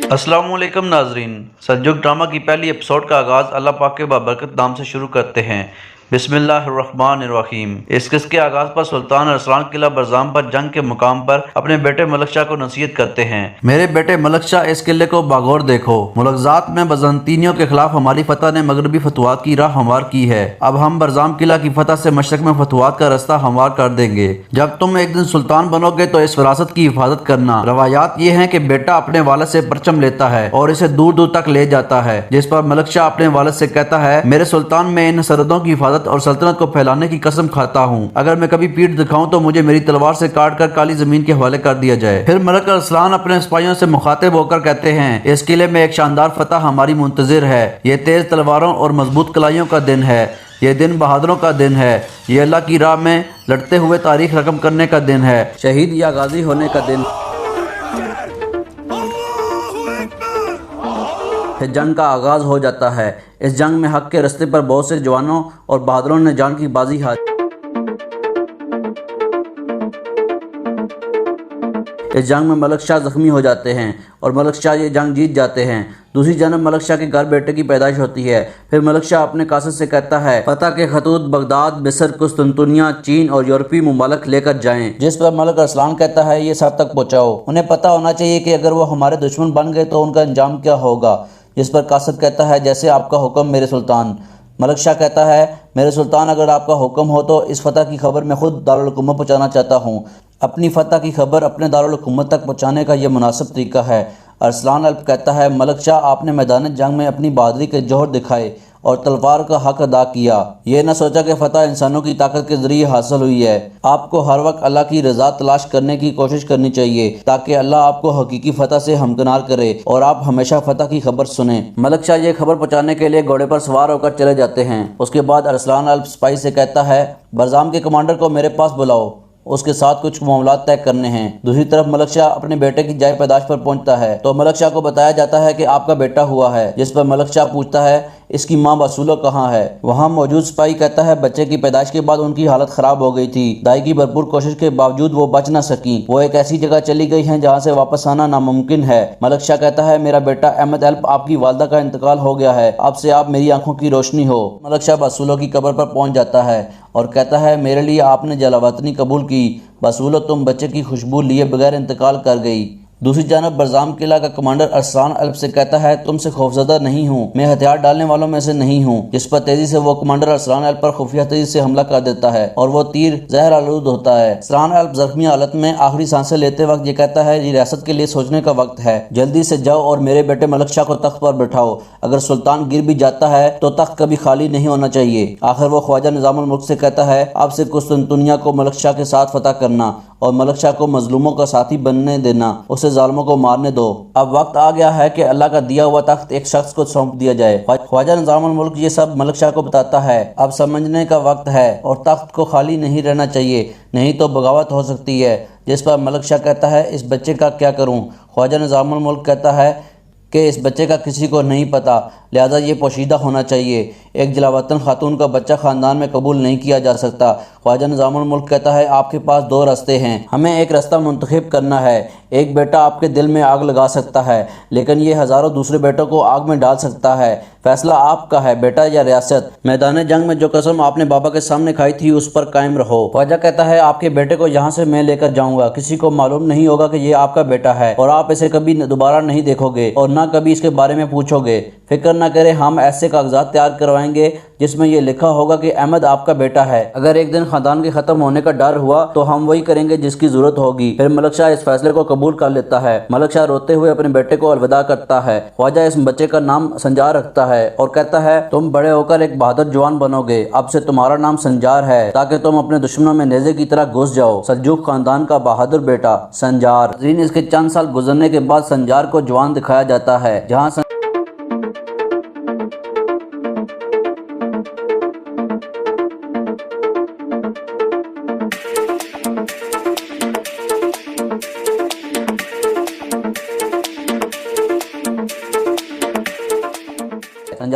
अस्सलामुअलैकुम नाजरीन। सल्जुक ड्रामा की पहली एपिसोड का आगाज़ अल्लाह पाक के बाबरकत नाम से शुरू करते हैं। बिस्मिल्लाहिर्रहमानिर्रहीम। इस किस्त के आगाज़ पर सुल्तान अरसलान किला बरजाम पर जंग के मुकाम पर अपने बेटे मलक शाह को नसीहत करते हैं। मेरे बेटे मलक शाह, इस किले को बागौर देखो। मुलकजात में बजंतीनियों के खिलाफ हमारी फतह ने मगरबी फतवात की राह हमवार की है। अब हम बरजाम किला की फतह से मशरक में फतवात का रास्ता हमवार कर देंगे। जब तुम एक दिन सुल्तान बनोगे तो इस विरासत की हिफाजत करना। रवायात ये है कि बेटा अपने वालिद से परचम लेता है और इसे दूर दूर तक ले जाता है, जिस पर मलक शाह अपने वालिद से कहता है, मेरे सुल्तान, मैं इन सरहदों की हिफाजत और सल्तनत को फैलाने की कसम खाता हूँ। अगर मैं कभी पीठ दिखाऊं तो मुझे मेरी तलवार से काट कर काली जमीन के हवाले कर दिया जाए। फिर मलक अरसलान अपने सिपाहियों से मुखातिब होकर कहते हैं, इस किले में एक शानदार फतह हमारी मुंतजिर है। ये तेज तलवारों और मजबूत कलाइयों का दिन है। ये दिन बहादुरों का दिन है। ये अल्लाह की राह में लड़ते हुए तारीख रकम करने का दिन है, शहीद या गाजी होने का दिन। फिर जंग का आगाज हो जाता है। इस जंग में हक के रास्ते पर बहुत से जवानों और बहादुरों ने जान की बाजी हारी। इस जंग में मलक शाह जख्मी हो जाते हैं और मलक शाह ये जंग जीत जाते हैं। दूसरी जानब मलक शाह के घर बेटे की पैदाइश होती है। फिर मलक शाह अपने कासिद से कहता है, फतह के खतूत बगदाद, मिस्र, कुस्तुनतुनिया, चीन और यूरोपीय मुमालिक लेकर जाएं। जिस पर मलक अरसलान कहता है, ये सब तक पहुँचाओ। उन्हें पता होना चाहिए कि अगर वो हमारे दुश्मन बन गए तो उनका अंजाम क्या होगा। जिस पर कासिद कहता है, जैसे आपका हुक्म मेरे सुल्तान। मलक शाह कहता है, मेरे सुल्तान, अगर आपका हुक्म हो तो इस फतह की खबर मैं खुद दारुल हुकूमत पहुँचाना चाहता हूँ। अपनी फतह की खबर अपने दारुल हुकूमत तक पहुँचाने का यह मुनासिब तरीका है। अरसलान अल्प कहता है, मलक शाह, आपने मैदान जंग में अपनी बहादुरी के जौहर दिखाए और तलवार का हक अदा किया। ये न सोचा कि फतह इंसानों की ताकत के जरिए हासिल हुई है। आपको हर वक्त अल्लाह की रजा तलाश करने की कोशिश करनी चाहिए ताकि अल्लाह आपको हकीकी फतह से हमकिनार करे और आप हमेशा फतह की खबर सुने। मलक शाह ये खबर पहुँचाने के लिए घोड़े पर सवार होकर चले जाते हैं। उसके बाद अरसलान अल्प सिपाही से कहता है, बरजाम के कमांडर को मेरे पास बुलाओ, उसके साथ कुछ मामलात तय करने हैं। दूसरी तरफ मलक शाह अपने बेटे की जाय पैदाश पर पहुंचता है तो मलक शाह को बताया जाता है कि आपका बेटा हुआ है। जिस पर मलक शाह पूछता है, इसकी मां बसूलो कहाँ है। वहां मौजूद सिपाही कहता है, बच्चे की पैदाइश के बाद उनकी हालत खराब हो गई थी। दाई की भरपूर कोशिश के बावजूद वो बच न सकी। वो एक ऐसी जगह चली गई हैं जहां से वापस आना नामुमकिन है। मलक शाह कहता है, मेरा बेटा अहमद अल्प, आपकी वालदा का इंतकाल हो गया है। अब से आप मेरी आंखों की रोशनी हो। मलक शाह बसूलो की कब्र पर पहुंच जाता है और कहता है, मेरे लिए आपने जलावतनी कबूल की। बसूलो, तुम बच्चे की खुशबू लिए बगैर इंतकाल कर गई। दूसरी जानब बरजाम किला का कमांडर अरसलान अल्प से कहता है, तुमसे खौफजदा नहीं हूँ, मैं हथियार डालने वालों में से नहीं हूँ। जिस पर तेजी से वो कमांडर अरसलान अल्प पर खुफिया तेजी से हमला कर देता है और वो तीर जहर आलूद होता है। अरसलान अल्प जख्मी हालत में आखिरी सांसें लेते वक्त ये कहता है, ये रियासत के लिए सोचने का वक्त है। जल्दी से जाओ और मेरे बेटे मलक शाह को तख्त पर बैठाओ। अगर सुल्तान गिर भी जाता है तो तख्त कभी खाली नहीं होना चाहिए। आखिर वो ख्वाजा निजामुल मुल्क से कहता है, अब से कुस्तुनतुनिया को मलक शाह के साथ फतह करना और मलक शाह को मजलूमों का साथी बनने देना, उसे जालिमों को मारने दो। अब वक्त आ गया है कि अल्लाह का दिया हुआ तख्त एक शख्स को सौंप दिया जाए। ख्वाजा निजामुल मुल्क ये सब मलक शाह को बताता है। अब समझने का वक्त है और तख्त को खाली नहीं रहना चाहिए, नहीं तो बगावत हो सकती है। जिस पर मलक शाह कहता है, इस बच्चे का क्या करूं। ख्वाजा निजामुल मुल्क कहता है कि इस बच्चे का किसी को नहीं पता, लिहाजा ये पोशीदा होना चाहिए। एक जलावतन खातून का बच्चा ख़ानदान में कबूल नहीं किया जा सकता। ख्वाजा निजामुल मुल्क कहता है, आपके पास दो रास्ते हैं, हमें एक रास्ता मुंतखब करना है। एक बेटा आपके दिल में आग लगा सकता है, लेकिन ये हज़ारों दूसरे बेटों को आग में डाल सकता है। फैसला आपका है, बेटा या रियासत। मैदान जंग में जो कसम आपने बाबा के सामने खाई थी उस पर कायम रहो। ख्वाजा कहता है, आपके बेटे को यहाँ से मैं लेकर जाऊँगा। किसी को मालूम नहीं होगा कि ये आपका बेटा है और आप इसे कभी दोबारा नहीं देखोगे और ना कभी इसके बारे में पूछोगे। फिक्र न करें, हम ऐसे कागजात तैयार करवाएंगे जिसमें यह लिखा होगा कि अहमद आपका बेटा है। अगर एक दिन खानदान के खत्म होने का डर हुआ तो हम वही करेंगे जिसकी जरूरत होगी। फिर मलक शाह इस फैसले को कबूल कर लेता है। मलक शाह रोते हुए अपने बेटे को अलविदा करता है। ख्वाजा इस बच्चे का नाम संजार रखता है और कहता है, तुम बड़े होकर एक बहादुर जवान बनोगे। अब से तुम्हारा नाम संजार है ताकि तुम अपने दुश्मनों में नेज़े की तरह घुस जाओ। सल्जूक खानदान का बहादुर बेटा संजार। इसके चंद साल गुजरने के बाद संजार को जवान दिखाया जाता है। जहाँ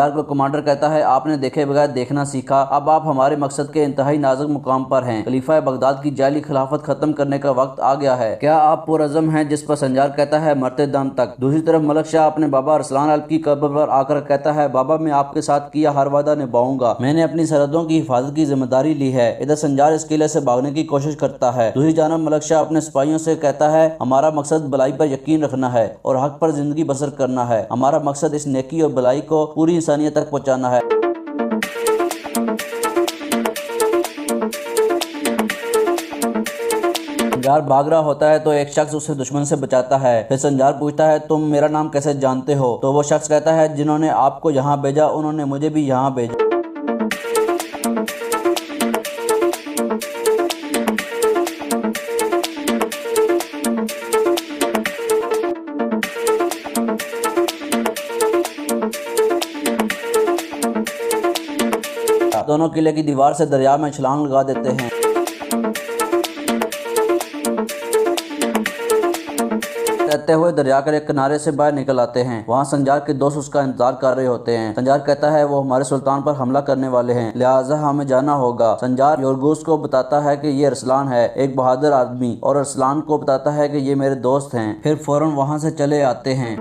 संजार को कमांडर कहता है, आपने देखे बगैर देखना सीखा, अब आप हमारे मकसद के इंतहाई नाजुक मुकाम पर हैं। खलीफा बगदाद की जाली खिलाफत खत्म करने का वक्त आ गया है। क्या आप पुरअज़्म हैं? जिस पर संजार कहता है, मरते दम तक। दूसरी तरफ मलक शाह अपने बाबा अरसलान अल्प की कब्र पर आकर कहता है, बाबा मैं आपके साथ किया हर वादा निभाऊंगा, मैंने अपनी सरहदों की हिफाजत की जिम्मेदारी ली है। इधर संजार इस किले से भागने की कोशिश करता है। दूसरी जानब मलक शाह अपने सिपाहियों से कहता है, हमारा मकसद भलाई पर यकीन रखना है और हक पर जिंदगी बसर करना है। हमारा मकसद इस नेकी और भलाई को पूरी इंसानियत तक पहुँचाना है। संजार भाग रहा होता है तो एक शख्स उसे दुश्मन से बचाता है। फिर संजार पूछता है, तुम मेरा नाम कैसे जानते हो? तो वो शख्स कहता है, जिन्होंने आपको यहाँ भेजा उन्होंने मुझे भी यहाँ भेजा। दोनों किले की दीवार से दरिया में छलांग लगा देते हैं। तैरते हुए दरिया के एक किनारे से बाहर निकल आते हैं। वहाँ संजार के दोस्त उसका इंतजार कर रहे होते हैं। संजार कहता है, वो हमारे सुल्तान पर हमला करने वाले हैं, लिहाजा हमें जाना होगा। संजार योरगुस को बताता है कि ये अरसलान है, एक बहादुर आदमी, और अरसलान को बताता है कि ये मेरे दोस्त हैं। फिर फौरन वहाँ से चले आते हैं।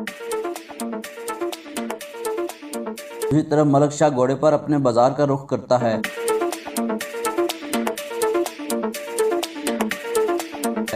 दूसरी तरफ मलक शाह घोड़े पर अपने बाजार का रुख करता है।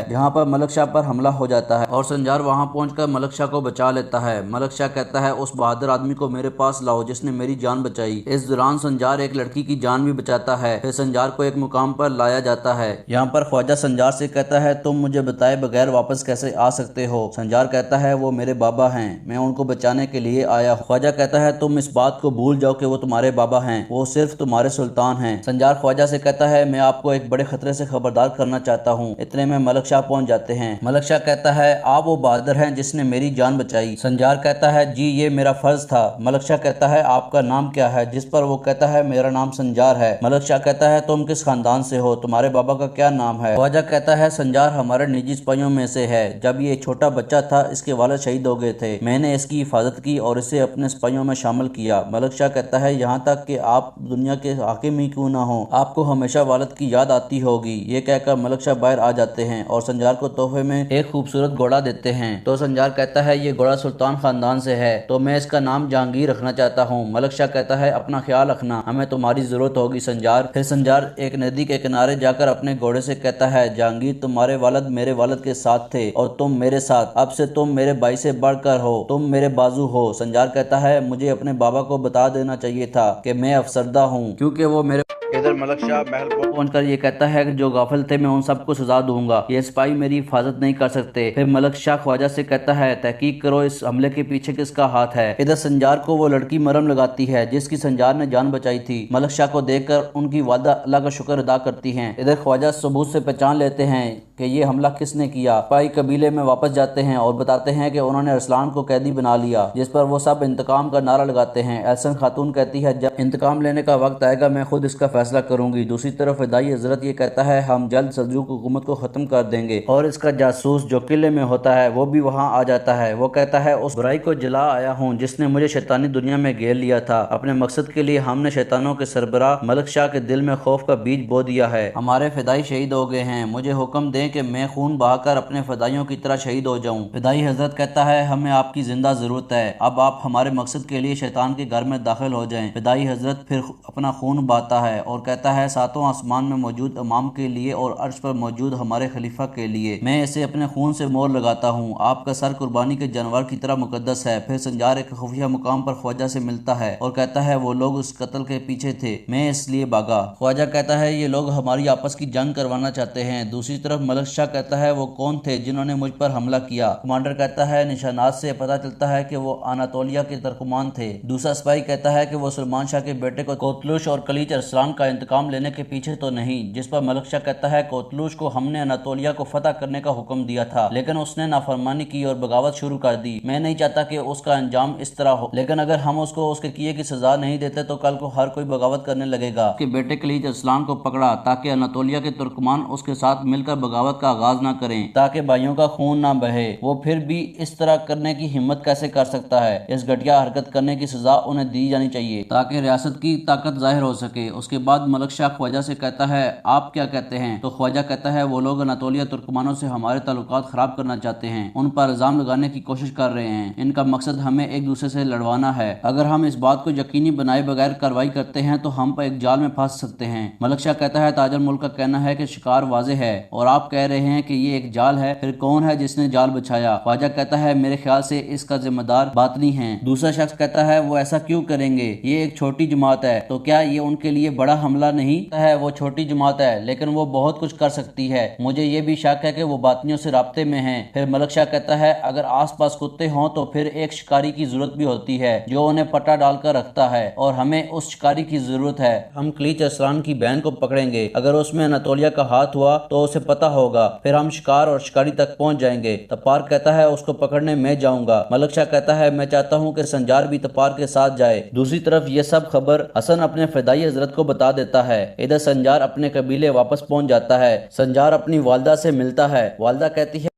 यहाँ पर मलक शाह पर हमला हो जाता है और संजार वहाँ पहुंचकर मलक शाह को बचा लेता है। मलक शाह कहता है, उस बहादुर आदमी को मेरे पास लाओ जिसने मेरी जान बचाई। इस दौरान संजार एक लड़की की जान भी बचाता है। फिर संजार को एक मुकाम पर लाया जाता है। यहाँ पर ख्वाजा संजार से कहता है, तुम मुझे बताए बगैर वापस कैसे आ सकते हो? संजार कहता है, वो मेरे बाबा हैं, मैं उनको बचाने के लिए आया। ख्वाजा कहता है, तुम इस बात को भूल जाओ कि वो तुम्हारे बाबा हैं, वो सिर्फ तुम्हारे सुल्तान हैं। संजार ख्वाजा से कहता है, मैं आपको एक बड़े खतरे से खबरदार करना चाहता हूँ। इतने में मलक शाह पहुंच जाते हैं। मलक शाह कहता है, आप वो बहादुर हैं जिसने मेरी जान बचाई। संजार कहता है, जी ये मेरा फर्ज था। मलक शाह कहता है, आपका नाम क्या है? जिस पर वो कहता है, मेरा नाम संजार है। मलक शाह कहता है, तुम किस खानदान से हो? तुम्हारे बाबा का क्या नाम है? ख्वाजा कहता है, संजार हमारे निजी सिपाहियों में से है। जब ये छोटा बच्चा था इसके वालिद शहीद हो गए थे, मैंने इसकी हिफाजत की और इसे अपने सिपाहियों में शामिल किया। मलक शाह कहता है, यहाँ तक कि आप दुनिया के हाकिम ही क्यों ना हो, आपको हमेशा वालिद की याद आती होगी। ये कहकर मलक शाह बाहर आ जाते हैं और संजार को तोहफे में एक खूबसूरत घोड़ा देते हैं। तो संजार कहता है, ये घोड़ा सुल्तान खानदान से है तो मैं इसका नाम जहांगीर रखना चाहता हूँ। मलक शाह कहता है, अपना ख्याल रखना, हमें तुम्हारी जरूरत होगी संजार। फिर संजार एक नदी के किनारे जाकर अपने घोड़े से कहता है, जहांगीर तुम्हारे वालिद मेरे वालिद के साथ थे और तुम मेरे साथ, अब से तुम मेरे भाई से बढ़कर हो, तुम मेरे बाजू हो। संजार कहता है, मुझे अपने बाबा को बता देना चाहिए था कि मैं अफसरदा हूँ, क्योंकि वो मेरे। इधर मलक शाह महल पहुंचकर ये कहता है कि जो गाफिल थे मैं उन सबको सजा दूंगा, ये सिपाही मेरी हिफाजत नहीं कर सकते। फिर मलक शाह ख्वाजा से कहता है, तहकीक करो इस हमले के पीछे किसका हाथ है। इधर संजार को वो लड़की मरहम लगाती है जिसकी संजार ने जान बचाई थी। मलक शाह को देखकर उनकी वादा अल्लाह का शुक्र अदा करती हैं। इधर ख्वाजा सबूत से पहचान लेते हैं कि ये हमला किसने किया। सिपाही कबीले में वापस जाते हैं और बताते हैं कि उन्होंने अरसलान को कैदी बना लिया, जिस पर वो सब इंतकाम का नारा लगाते हैं। एहसन खातून कहती है, जब इंतकाम लेने का वक्त आएगा मैं खुद इसका फैसला करूंगी। दूसरी तरफ फिदाई हजरत ये कहता है, हम जल्द सल्जूक हुकूमत को खत्म कर देंगे। और इसका जासूस जो किले में होता है वो भी वहाँ आ जाता है। वो कहता है, उस बुराई को जला आया हूँ जिसने मुझे शैतानी दुनिया में घेर लिया था। अपने मकसद के लिए हमने शैतानों के सरबराह मलक शाह के दिल में खौफ का बीज बो दिया है। हमारे फिदाई शहीद हो गए हैं, मुझे हुक्म दें कि मैं खून बहाकर अपने फिदाइयों की तरह शहीद हो जाऊं। फिदाई हजरत कहता है, हमें आपकी जिंदा जरूरत है, अब आप हमारे मकसद के लिए शैतान के घर में दाखिल हो जाएं। फिदाई हजरत फिर अपना खून बहाता है और कहता है, सातों आसमान में मौजूद इमाम के लिए और अर्श पर मौजूद हमारे खलीफा के लिए मैं इसे अपने खून से मोहर लगाता हूँ। आपका सर कुर्बानी के जानवर की तरह मुकद्दस है। फिर संजार एक खुफिया मुकाम पर ख्वाजा से मिलता है और कहता है, वो लोग उस कत्ल के पीछे थे, मैं इसलिए भागा। ख्वाजा कहता है, ये लोग हमारी आपस की जंग करवाना चाहते हैं। दूसरी तरफ मलक शाह कहता है, वो कौन थे जिन्होंने मुझ पर हमला किया? कमांडर कहता है, निशानात से पता चलता है कि वो अनातोलिया के तर्कमान थे। दूसरा सिपाही कहता है कि वो सलमान शाह के बेटे को कोतलुश और कलीच अरसलान का इंतकाम लेने के पीछे तो नहीं। जिस पर मलक शाह कहता है, कोतलुश को हमने अनातोलिया को फतह करने का हुक्म दिया था, लेकिन उसने नाफरमानी की और बगावत शुरू कर दी। मैं नहीं चाहता कि उसका अंजाम इस तरह हो, लेकिन अगर हम उसको उसके किए की सजा नहीं देते तो कल को हर कोई बगावत करने लगेगा। उसके बेटे कलीच अरसलान को पकड़ा ताकि अनातोलिया के तुर्कमान उसके साथ मिलकर बगावत बगावत का आगाज ना करें ताकि भाइयों का खून ना बहे। वो फिर भी इस तरह करने की हिम्मत कैसे कर सकता है? इस घटिया हरकत करने की सजा उन्हें दी जानी चाहिए ताकि रियासत की ताकत जाहिर हो सके। उसके बाद मलक शाह ख्वाजा से कहता है, आप क्या कहते हैं? तो ख्वाजा कहता है, वो लोग अनातोलिया तुर्कमानों से हमारे ताल्लुकात खराब करना चाहते हैं, उन पर इल्जाम लगाने की कोशिश कर रहे हैं। इनका मकसद हमें एक दूसरे से लड़वाना है। अगर हम इस बात को यकीनी बनाए बगैर कार्रवाई करते हैं तो हम एक जाल में फंस सकते हैं। मलक शाह कहता है, ताजर मुल्क का कहना है कि शिकार वाजे है और आप कह रहे हैं कि ये एक जाल है, फिर कौन है जिसने जाल बिछाया? ख्वाजा कहता है, मेरे ख्याल से इसका जिम्मेदार बातनी है। दूसरा शख्स कहता है, वो ऐसा क्यों करेंगे? ये एक छोटी जमात है, तो क्या ये उनके लिए बड़ा हमला नहीं है? वो छोटी जमात है लेकिन वो बहुत कुछ कर सकती है। मुझे ये भी शक है कि वो बातनियों से राब्ते में हैं। फिर मलक शाह कहता है, अगर आसपास कुत्ते हों तो फिर एक शिकारी की जरूरत भी होती है जो उन्हें पट्टा डालकर रखता है और हमें उस शिकारी की जरूरत है। हम क्लीच असरान की बहन को पकड़ेंगे, अगर उसमें अनातोलिया का हाथ हुआ तो उसे पता होगा, फिर हम शिकार और शिकारी तक पहुंच जाएंगे। तपार कहता है, उसको पकड़ने मैं जाऊंगा। मलक शाह कहता है, मैं चाहता हूं कि संजार भी तपार के साथ जाए। दूसरी तरफ ये सब खबर हसन अपने फिदाई हजरत को बता देता है। इधर संजार अपने कबीले वापस पहुंच जाता है। संजार अपनी वालदा से मिलता है। वालदा कहती है,